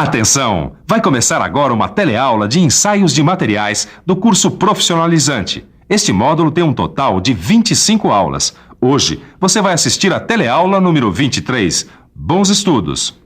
Atenção! Vai começar agora uma teleaula de ensaios de materiais do curso profissionalizante. Este módulo tem um total de 25 aulas. Hoje, você vai assistir a teleaula número 23. Bons estudos!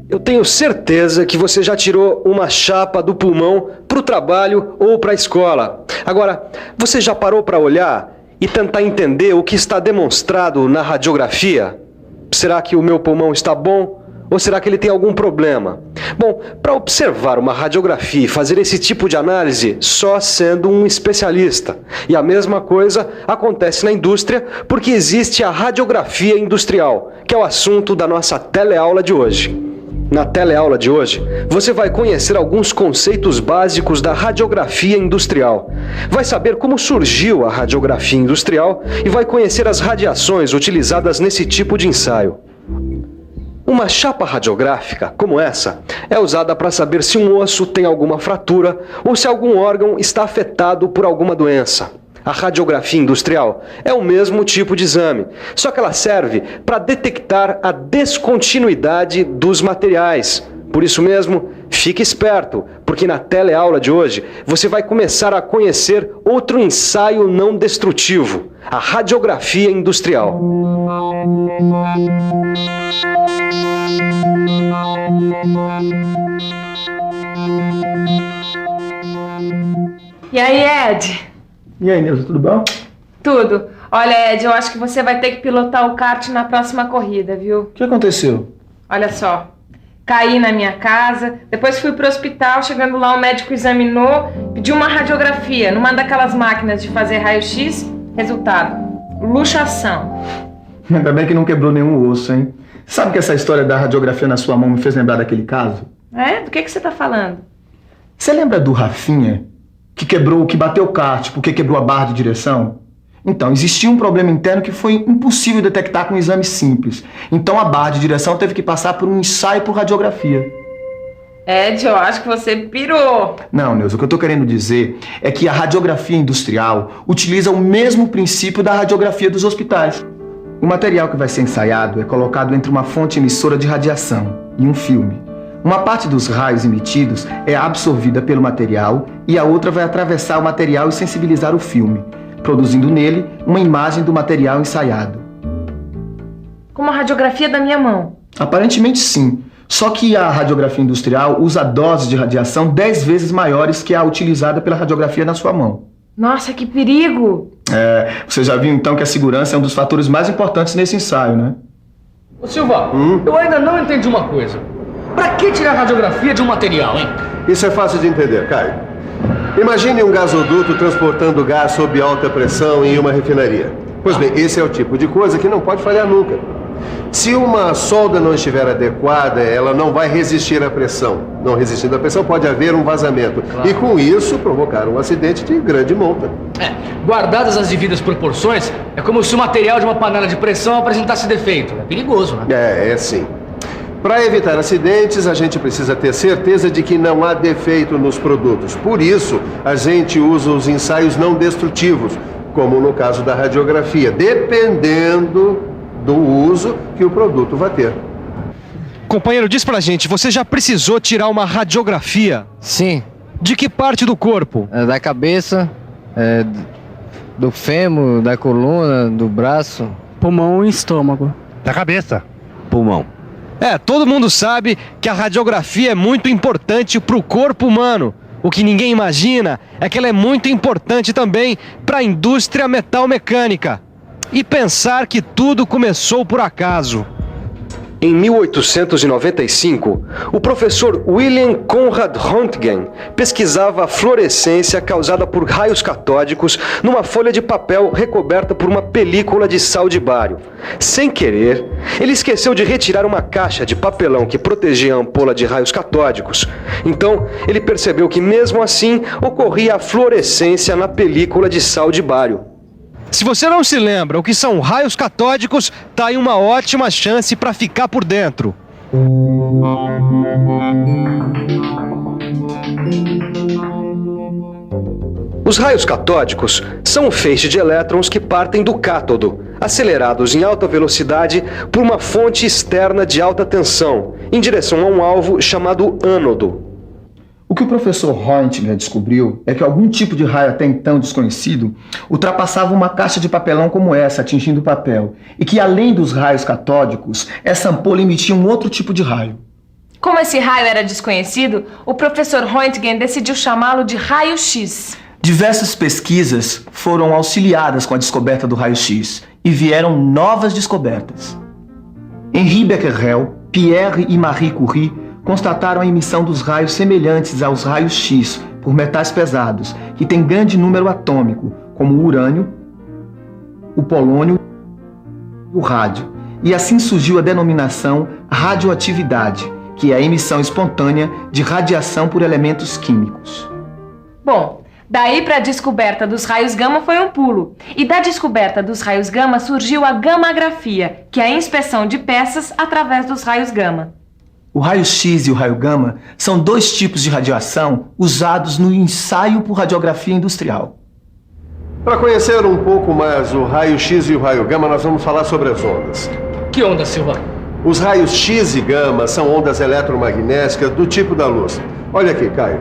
Eu tenho certeza que você já tirou uma chapa do pulmão para o trabalho ou para a escola. Agora, você já parou para olhar e tentar entender o que está demonstrado na radiografia? Será que o meu pulmão está bom ou será que ele tem algum problema? Bom, para observar uma radiografia e fazer esse tipo de análise, só sendo um especialista. E a mesma coisa acontece na indústria, porque existe a radiografia industrial, que é o assunto da nossa teleaula de hoje. Na teleaula de hoje, você vai conhecer alguns conceitos básicos da radiografia industrial. Vai saber como surgiu a radiografia industrial e vai conhecer as radiações utilizadas nesse tipo de ensaio. Uma chapa radiográfica, como essa, é usada para saber se um osso tem alguma fratura ou se algum órgão está afetado por alguma doença. A radiografia industrial é o mesmo tipo de exame, só que ela serve para detectar a descontinuidade dos materiais. Por isso mesmo, fique esperto, porque na teleaula de hoje você vai começar a conhecer outro ensaio não destrutivo, a radiografia industrial. E aí, Ed? E aí, Nilza, tudo bom? Tudo. Olha, Ed, eu acho que você vai ter que pilotar o kart na próxima corrida, viu? O que aconteceu? Olha só, caí na minha casa, depois fui pro hospital, chegando lá o médico examinou, pediu uma radiografia numa daquelas máquinas de fazer raio-x, resultado, luxação. Ainda bem que não quebrou nenhum osso, hein? Sabe que essa história da radiografia na sua mão me fez lembrar daquele caso? É? Do que você tá falando? Você lembra do Rafinha? Que bateu o kart porque quebrou a barra de direção? Então, existia um problema interno que foi impossível detectar com um exame simples. Então a barra de direção teve que passar por um ensaio por radiografia. Ed, eu acho que você pirou. Não, Neuza, o que eu tô querendo dizer é que a radiografia industrial utiliza o mesmo princípio da radiografia dos hospitais. O material que vai ser ensaiado é colocado entre uma fonte emissora de radiação e um filme. Uma parte dos raios emitidos é absorvida pelo material e a outra vai atravessar o material e sensibilizar o filme, produzindo nele uma imagem do material ensaiado. Como a radiografia da minha mão? Aparentemente sim, só que a radiografia industrial usa doses de radiação 10 vezes maiores que a utilizada pela radiografia na sua mão. Nossa, que perigo! Você já viu então que a segurança é um dos fatores mais importantes nesse ensaio, né? Ô Silva, eu ainda não entendi uma coisa. Pra que tirar radiografia de um material, hein? Isso é fácil de entender, Caio. Imagine um gasoduto transportando gás sob alta pressão em uma refinaria. Pois bem, esse é o tipo de coisa que não pode falhar nunca. Se uma solda não estiver adequada, ela não vai resistir à pressão. Não resistindo à pressão, pode haver um vazamento. Claro. E com isso, provocar um acidente de grande monta. Guardadas as devidas proporções, é como se o material de uma panela de pressão apresentasse defeito. É perigoso, né? É sim. Para evitar acidentes, a gente precisa ter certeza de que não há defeito nos produtos. Por isso, a gente usa os ensaios não destrutivos, como no caso da radiografia, dependendo do uso que o produto vai ter. Companheiro, diz pra gente, você já precisou tirar uma radiografia? Sim. De que parte do corpo? Da cabeça, do fêmur, da coluna, do braço. Pulmão e estômago. Da cabeça. Pulmão. Todo mundo sabe que a radiografia é muito importante para o corpo humano. O que ninguém imagina é que ela é muito importante também para a indústria metalmecânica. E pensar que tudo começou por acaso. Em 1895, o professor William Conrad Röntgen pesquisava a fluorescência causada por raios catódicos numa folha de papel recoberta por uma película de sal de bário. Sem querer, ele esqueceu de retirar uma caixa de papelão que protegia a ampola de raios catódicos. Então, ele percebeu que mesmo assim ocorria a fluorescência na película de sal de bário. Se você não se lembra o que são raios catódicos, tá aí uma ótima chance para ficar por dentro. Os raios catódicos são um feixe de elétrons que partem do cátodo, acelerados em alta velocidade por uma fonte externa de alta tensão, em direção a um alvo chamado ânodo. O que o professor Roentgen descobriu é que algum tipo de raio até então desconhecido ultrapassava uma caixa de papelão como essa, atingindo o papel, e que além dos raios catódicos, essa ampola emitia um outro tipo de raio. Como esse raio era desconhecido, o professor Roentgen decidiu chamá-lo de raio-x. Diversas pesquisas foram auxiliadas com a descoberta do raio-x e vieram novas descobertas. Henri Becquerel, Pierre e Marie Curie constataram a emissão dos raios semelhantes aos raios-x por metais pesados, que têm grande número atômico, como o urânio, o polônio e o rádio. E assim surgiu a denominação radioatividade, que é a emissão espontânea de radiação por elementos químicos. Bom, daí para a descoberta dos raios gama foi um pulo. E da descoberta dos raios gama surgiu a gammagrafia, que é a inspeção de peças através dos raios gama. O raio-x e o raio gama são dois tipos de radiação usados no ensaio por radiografia industrial. Para conhecer um pouco mais o raio-x e o raio gama, nós vamos falar sobre as ondas. Que onda, Silva? Os raios X e gama são ondas eletromagnéticas do tipo da luz. Olha aqui, Caio.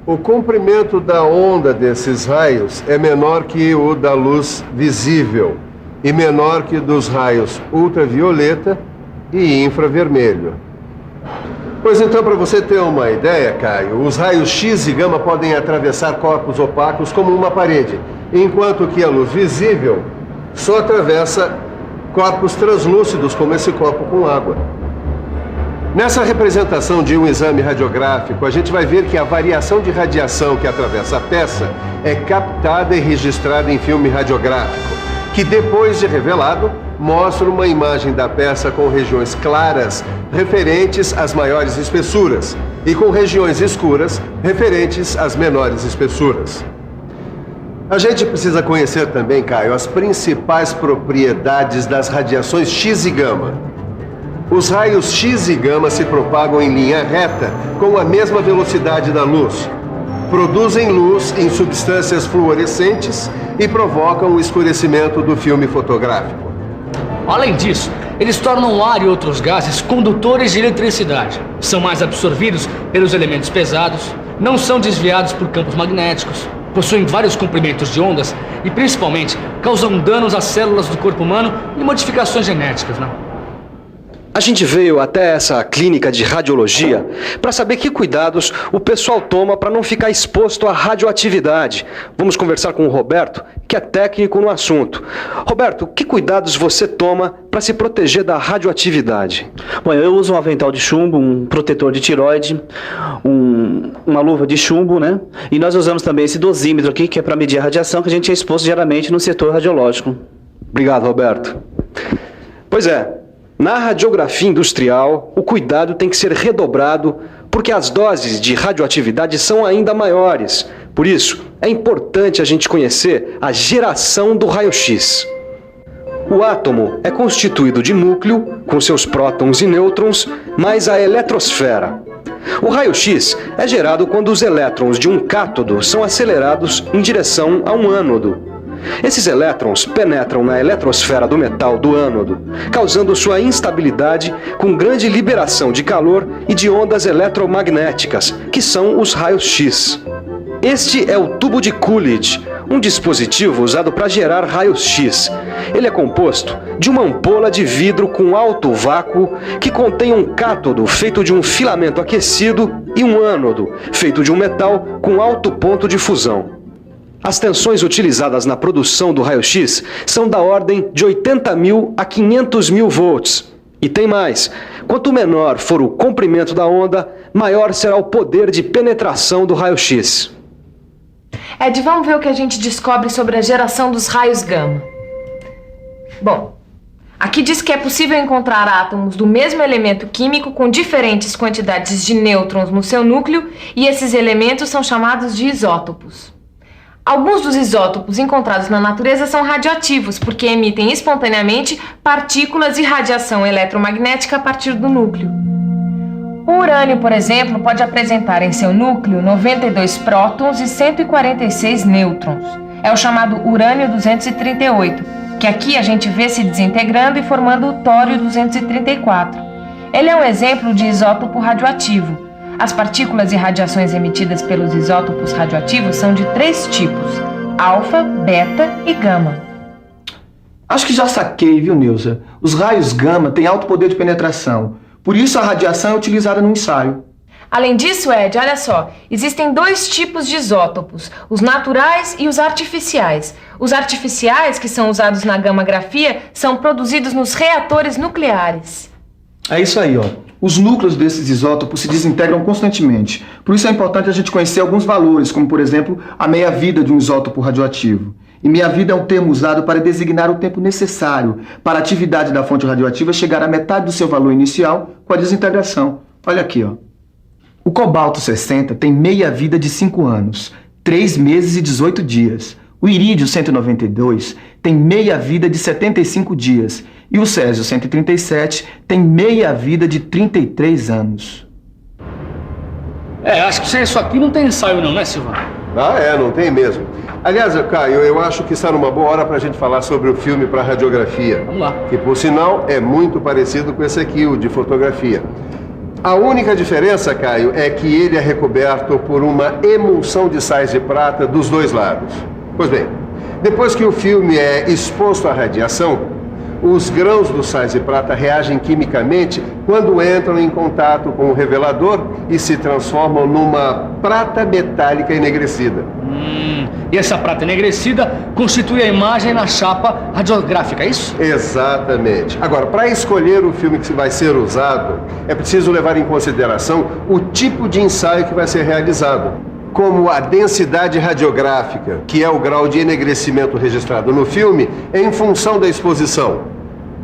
O comprimento da onda desses raios é menor que o da luz visível e menor que dos raios ultravioleta e infravermelho. Pois então, para você ter uma ideia, Caio, os raios X e gama podem atravessar corpos opacos como uma parede, enquanto que a luz visível só atravessa corpos translúcidos, como esse copo com água. Nessa representação de um exame radiográfico, a gente vai ver que a variação de radiação que atravessa a peça é captada e registrada em filme radiográfico, que depois de revelado, mostra uma imagem da peça com regiões claras referentes às maiores espessuras e com regiões escuras referentes às menores espessuras. A gente precisa conhecer também, Caio, as principais propriedades das radiações X e gama. Os raios X e gama se propagam em linha reta com a mesma velocidade da luz, produzem luz em substâncias fluorescentes e provocam o escurecimento do filme fotográfico. Além disso, eles tornam o ar e outros gases condutores de eletricidade. São mais absorvidos pelos elementos pesados, não são desviados por campos magnéticos, possuem vários comprimentos de ondas e, principalmente, causam danos às células do corpo humano e modificações genéticas, não? A gente veio até essa clínica de radiologia para saber que cuidados o pessoal toma para não ficar exposto à radioatividade. Vamos conversar com o Roberto, que é técnico no assunto. Roberto, que cuidados você toma para se proteger da radioatividade? Bom, eu uso um avental de chumbo, um protetor de tireoide, uma luva de chumbo, né? E nós usamos também esse dosímetro aqui, que é para medir a radiação que a gente é exposto diariamente no setor radiológico. Obrigado, Roberto. Pois é. Na radiografia industrial, o cuidado tem que ser redobrado porque as doses de radioatividade são ainda maiores. Por isso, é importante a gente conhecer a geração do raio-x. O átomo é constituído de núcleo, com seus prótons e nêutrons, mais a eletrosfera. O raio-x é gerado quando os elétrons de um cátodo são acelerados em direção a um ânodo. Esses elétrons penetram na eletrosfera do metal do ânodo, causando sua instabilidade com grande liberação de calor e de ondas eletromagnéticas, que são os raios-x. Este é o tubo de Coolidge, um dispositivo usado para gerar raios-x. Ele é composto de uma ampola de vidro com alto vácuo que contém um cátodo feito de um filamento aquecido e um ânodo feito de um metal com alto ponto de fusão. As tensões utilizadas na produção do raio-x são da ordem de 80.000 a 500.000 volts. E tem mais. Quanto menor for o comprimento da onda, maior será o poder de penetração do raio-x. Ed, vamos ver o que a gente descobre sobre a geração dos raios gama. Bom, aqui diz que é possível encontrar átomos do mesmo elemento químico com diferentes quantidades de nêutrons no seu núcleo e esses elementos são chamados de isótopos. Alguns dos isótopos encontrados na natureza são radioativos, porque emitem espontaneamente partículas e radiação eletromagnética a partir do núcleo. O urânio, por exemplo, pode apresentar em seu núcleo 92 prótons e 146 nêutrons. É o chamado urânio 238, que aqui a gente vê se desintegrando e formando o tório 234. Ele é um exemplo de isótopo radioativo. As partículas e radiações emitidas pelos isótopos radioativos são de 3 tipos: alfa, beta e gama. Acho que já saquei, viu, Neuza? Os raios gama têm alto poder de penetração. Por isso a radiação é utilizada no ensaio. Além disso, Ed, olha só, existem 2 tipos de isótopos, os naturais e os artificiais. Os artificiais, que são usados na gammagrafia, são produzidos nos reatores nucleares. É isso aí, ó. Os núcleos desses isótopos se desintegram constantemente. Por isso é importante a gente conhecer alguns valores, como, por exemplo, a meia-vida de um isótopo radioativo. E meia-vida é um termo usado para designar o tempo necessário para a atividade da fonte radioativa chegar à metade do seu valor inicial com a desintegração. Olha aqui, ó. O cobalto 60 tem meia-vida de 5 anos, 3 meses e 18 dias. O irídio 192 tem meia-vida de 75 dias. E o césio 137 tem meia-vida de 33 anos. Acho que sem isso aqui não tem ensaio não, né, Silvano? Não tem mesmo. Aliás, Caio, eu acho que está numa boa hora para a gente falar sobre o filme para radiografia. Vamos lá. Que, por sinal, é muito parecido com esse aqui, o de fotografia. A única diferença, Caio, é que ele é recoberto por uma emulsão de sais de prata dos 2 lados. Pois bem, depois que o filme é exposto à radiação, os grãos dos sais de prata reagem quimicamente quando entram em contato com o revelador e se transformam numa prata metálica enegrecida. E essa prata enegrecida constitui a imagem na chapa radiográfica, é isso? Exatamente. Agora, para escolher o filme que vai ser usado, é preciso levar em consideração o tipo de ensaio que vai ser realizado, como a densidade radiográfica, que é o grau de enegrecimento registrado no filme, em função da exposição.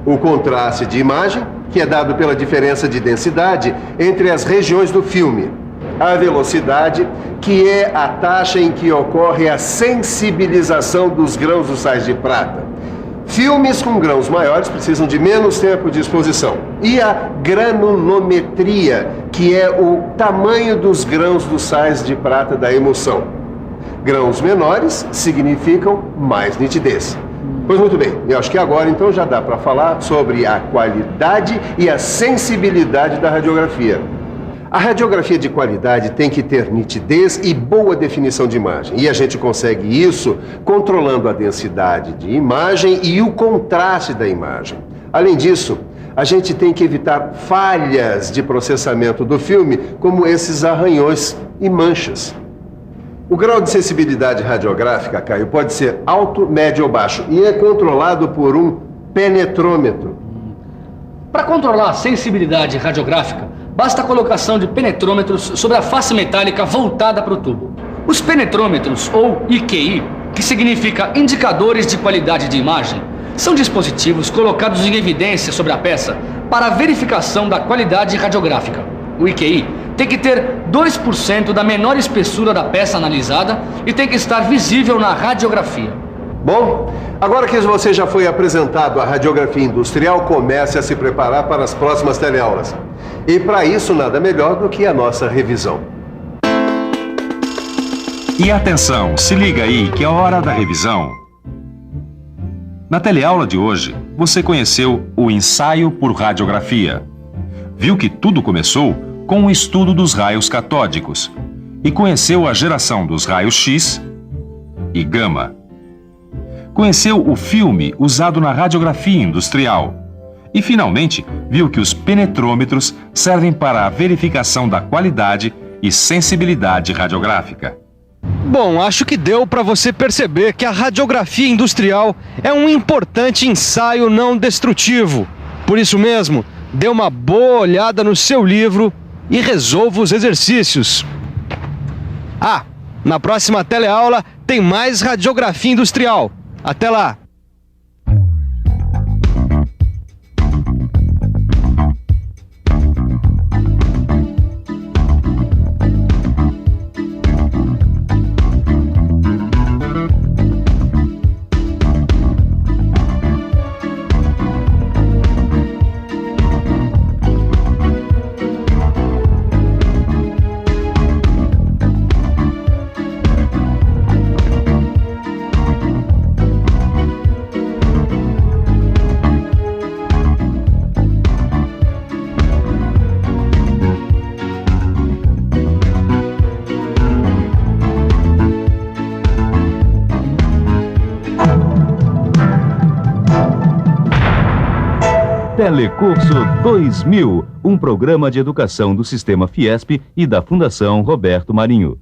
O contraste de imagem, que é dado pela diferença de densidade entre as regiões do filme. A velocidade, que é a taxa em que ocorre a sensibilização dos grãos dos sais de prata. Filmes com grãos maiores precisam de menos tempo de exposição. E a granulometria, que é o tamanho dos grãos dos sais de prata da emulsão. Grãos menores significam mais nitidez. Pois muito bem, eu acho que agora então já dá para falar sobre a qualidade e a sensibilidade da radiografia. A radiografia de qualidade tem que ter nitidez e boa definição de imagem. E a gente consegue isso controlando a densidade de imagem e o contraste da imagem. Além disso, a gente tem que evitar falhas de processamento do filme, como esses arranhões e manchas. O grau de sensibilidade radiográfica, Caio, pode ser alto, médio ou baixo e é controlado por um penetrômetro. Para controlar a sensibilidade radiográfica, basta a colocação de penetrômetros sobre a face metálica voltada para o tubo. Os penetrômetros, ou IQI, que significa Indicadores de Qualidade de Imagem, são dispositivos colocados em evidência sobre a peça para a verificação da qualidade radiográfica. O IQI tem que ter 2% da menor espessura da peça analisada e tem que estar visível na radiografia. Bom, agora que você já foi apresentado à radiografia industrial, comece a se preparar para as próximas teleaulas. E para isso, nada melhor do que a nossa revisão. E atenção, se liga aí que é hora da revisão. Na teleaula de hoje, você conheceu o ensaio por radiografia. Viu que tudo começou com o estudo dos raios catódicos e conheceu a geração dos raios X e gama. Conheceu o filme usado na radiografia industrial e, finalmente, viu que os penetrômetros servem para a verificação da qualidade e sensibilidade radiográfica. Bom, acho que deu para você perceber que a radiografia industrial é um importante ensaio não destrutivo. Por isso mesmo, dê uma boa olhada no seu livro e resolva os exercícios. Na próxima teleaula tem mais radiografia industrial. Até lá! Telecurso 2000, um programa de educação do Sistema Fiesp e da Fundação Roberto Marinho.